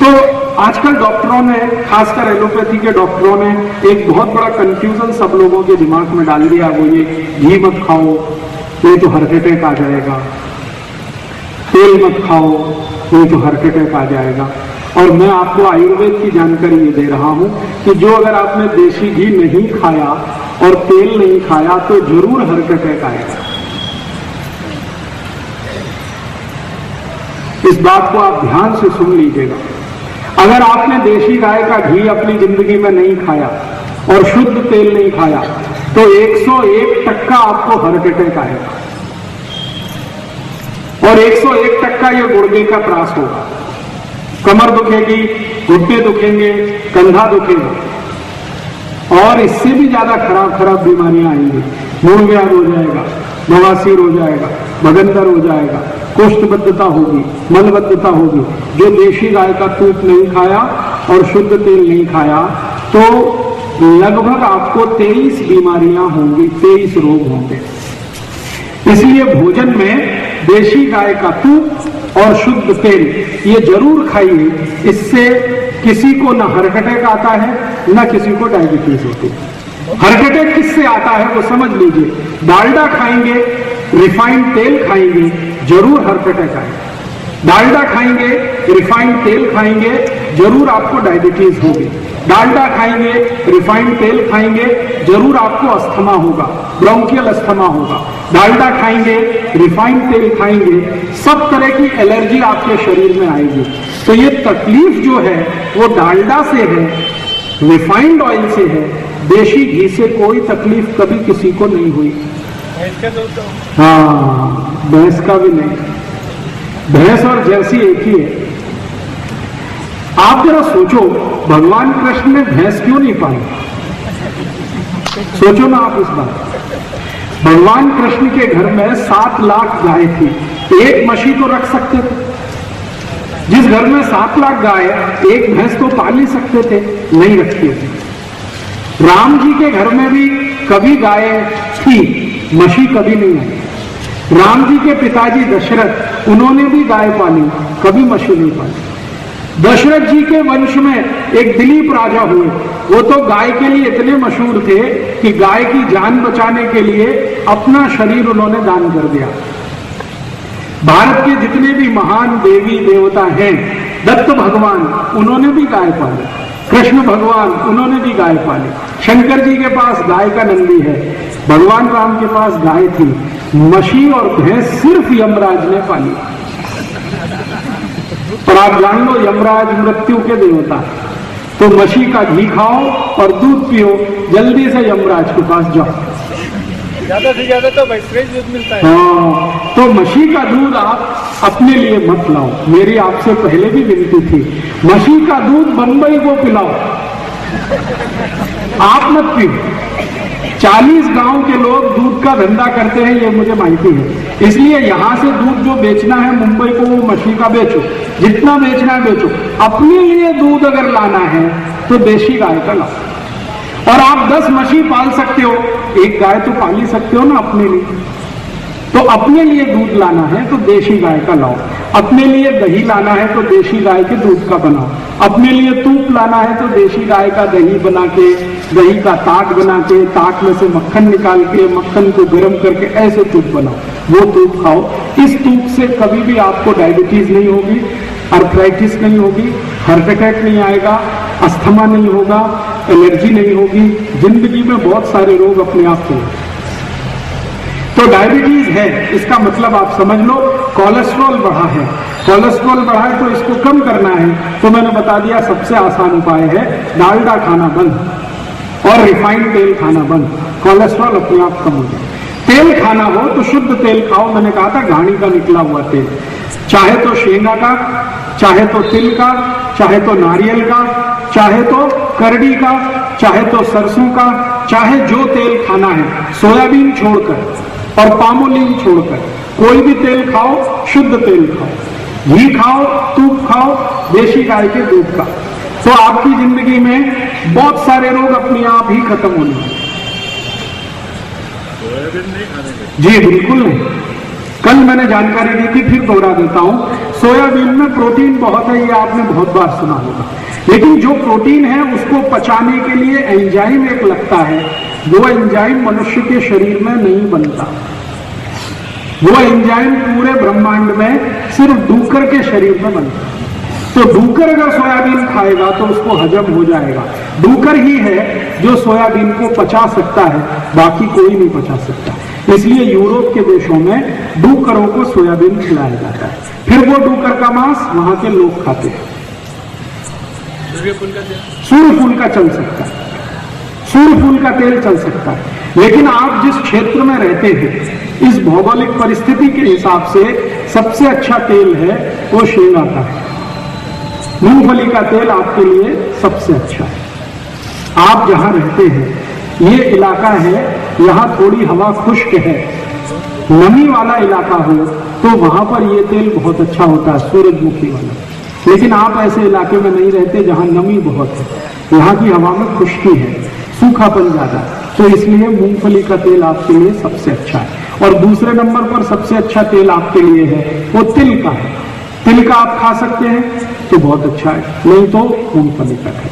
तो आजकल डॉक्टरों ने, खासकर एलोपैथी के डॉक्टरों ने एक बहुत बड़ा कंफ्यूजन सब लोगों के दिमाग में डाल दिया। वो ये घी मत खाओ, ये तो हार्ट अटैक आ जाएगा, तेल मत खाओ, ये तो हार्ट अटैक आ जाएगा। और मैं आपको आयुर्वेद की जानकारी ये दे रहा हूं कि जो अगर आपने देशी घी नहीं खाया और तेल नहीं खाया तो जरूर हार्ट अटैक आएगा। इस बात को आप ध्यान से सुन लीजिएगा। अगर आपने देशी गाय का घी अपनी जिंदगी में नहीं खाया और शुद्ध तेल नहीं खाया तो 101% आपको हार्ट अटैक आएगा। और 101% ये गुर्दे का त्रास होगा, कमर दुखेगी, घुटने दुखेंगे, कंधा दुखेगा। और इससे भी ज्यादा खराब खराब बीमारियां आएंगी। मूलव्याध हो जाएगा, बवासीर हो जाएगा, भगंदर हो जाएगा, कोष्ठबद्धता होगी, मलबद्धता होगी। जो देशी गाय का दूध नहीं खाया और शुद्ध तेल नहीं खाया तो लगभग आपको 23 बीमारियां होंगी, 23 रोग होंगे। इसलिए भोजन में देशी गाय का दूध और शुद्ध तेल ये जरूर खाइए। इससे किसी को ना हार्ट अटैक आता है ना किसी को डायबिटीज होती है। हार्ट अटैक किससे आता है वो समझ लीजिए। डालडा खाएंगे, रिफाइंड तेल खाएंगे, जरूर हार्ट अटैक आएगा। डालडा खाएंगे, रिफाइंड तेल खाएंगे, जरूर आपको डायबिटीज होगी। डालडा खाएंगे, रिफाइंड तेल खाएंगे, जरूर आपको अस्थमा होगा, ब्रोंकियल अस्थमा होगा। डालडा खाएंगे, रिफाइंड तेल खाएंगे, सब तरह की एलर्जी आपके शरीर में आएगी। तो ये तकलीफ जो है वो डालडा से है, रिफाइंड ऑयल से है, देशी घी से कोई तकलीफ कभी किसी को नहीं हुई। हाँ, भैंस का भी नहीं। भैंस और जर्सी एक ही है। आप जरा सोचो, भगवान कृष्ण ने भैंस क्यों नहीं पाली? सोचो ना आप इस बात। भगवान कृष्ण के घर में 7 लाख गाय थी, एक मशी तो रख सकते थे। जिस घर में 7 लाख गाय, एक भैंस तो पाल ही सकते थे, नहीं रखते थे। राम जी के घर में भी कभी गाय थी, मशी कभी नहीं आई। राम जी के पिताजी दशरथ, उन्होंने भी गाय पाली, कभी मशी नहीं पाली। दशरथ जी के वंश में एक दिलीप राजा हुए, वो तो गाय के लिए इतने मशहूर थे कि गाय की जान बचाने के लिए अपना शरीर उन्होंने दान कर दिया। भारत के जितने भी महान देवी देवता हैं, दत्त भगवान, उन्होंने भी गाय पाली। कृष्ण भगवान, उन्होंने भी गाय पाली। शंकर जी के पास गाय का नंदी है। भगवान राम के पास गाय थी। मशी और भैंस सिर्फ यमराज ने पाली। और आप जान लो, यमराज मृत्यु के देवता। तो मशी का घी खाओ और दूध पियो, जल्दी से यमराज के पास जाओ। ज्यादा से ज्यादा तो फ्रेश दूध मिलता है। हाँ, तो मशी का दूध आप अपने लिए मत लाओ। मेरी आपसे पहले भी विनती थी, मशी का दूध बंबई को पिलाओ, आप मत पियो। 40 गांव के लोग दूध का धंधा करते हैं, ये मुझे माहिती है। इसलिए यहां से दूध जो बेचना है मुंबई को, वो मशी का बेचो, जितना बेचना है बेचो। अपने लिए दूध अगर लाना है तो देशी गाय का लाओ। और आप 10 मशी पाल सकते हो, एक गाय तो पाल ही सकते हो ना अपने लिए। तो अपने लिए दूध लाना है तो देशी गाय का लाओ। अपने लिए दही लाना है तो देशी गाय के दूध का बनाओ। अपने लिए तूप लाना है तो देशी गाय का दही बना के, दही का ताक बना के, ताक में से मक्खन निकाल के, मक्खन को गर्म करके ऐसे तूप बनाओ, वो तूप खाओ। इस तूप से कभी भी आपको डायबिटीज नहीं होगी, आर्थराइटिस नहीं होगी, हार्ट अटैक नहीं आएगा, अस्थमा नहीं होगा, एलर्जी नहीं होगी, जिंदगी में बहुत सारे रोग अपने आप से। तो डायबिटीज है, इसका मतलब आप समझ लो कोलेस्ट्रॉल बढ़ा है। कोलेस्ट्रॉल बढ़ा है तो इसको कम करना है। तो मैंने बता दिया, सबसे आसान उपाय है डालडा खाना बंद और रिफाइंड तेल खाना बंद, कोलेस्ट्रॉल अपने आप कम हो जाए। तेल खाना हो तो शुद्ध तेल खाओ। मैंने कहा था घानी का निकला हुआ तेल, चाहे तो शेंगा का, चाहे तो तिल का, चाहे तो नारियल का, चाहे तो करड़ी का, चाहे तो सरसों का, चाहे जो तेल खाना है, सोयाबीन छोड़कर और पामोलिन छोड़कर कोई भी तेल खाओ, शुद्ध तेल खाओ। घी खाओ, तूप खाओ, देशी गाय के दूध का। तो आपकी जिंदगी में बहुत सारे रोग अपने आप ही खत्म होने हैं। जी बिल्कुल नहीं। कल मैंने जानकारी दी थी, फिर दोहरा देता हूं। सोयाबीन में प्रोटीन बहुत है, ये आपने बहुत बार सुना होगा, लेकिन जो प्रोटीन है उसको पचाने के लिए एंजाइम एक लगता है, वो एंजाइम मनुष्य के शरीर में नहीं बनता। वो एंजाइम पूरे ब्रह्मांड में सिर्फ डूकर के शरीर में बनता है। तो डूकर अगर सोयाबीन खाएगा तो उसको हजम हो जाएगा। डूकर ही है जो सोयाबीन को पचा सकता है, बाकी कोई नहीं पचा सकता। इसलिए यूरोप के देशों में डूकरों को सोयाबीन खिलाया जाता है, फिर वो डूकर का मांस वहां के लोग खाते हैं। सूर्यफूल का चल सकता है, सूर्यफूल का तेल चल सकता है, लेकिन आप जिस क्षेत्र में रहते हैं इस भौगोलिक परिस्थिति के हिसाब से सबसे अच्छा तेल है वो शेंगा का है। मूंगफली का तेल आपके लिए सबसे अच्छा है। आप जहां रहते हैं ये इलाका है, यहां थोड़ी हवा खुश्क है, नमी वाला इलाका हो तो वहां पर ये तेल बहुत अच्छा होता है, सूरजमुखी वाला। लेकिन आप ऐसे इलाके में नहीं रहते जहां नमी बहुत है, यहाँ की हवा में खुश्की है, सूखापन ज्यादा, तो इसलिए मूंगफली का तेल आपके लिए सबसे अच्छा है। और दूसरे नंबर पर सबसे अच्छा तेल आपके लिए है वो तिल का है। तिल का आप खा सकते हैं तो बहुत अच्छा है, नहीं तो मूंगफली का है।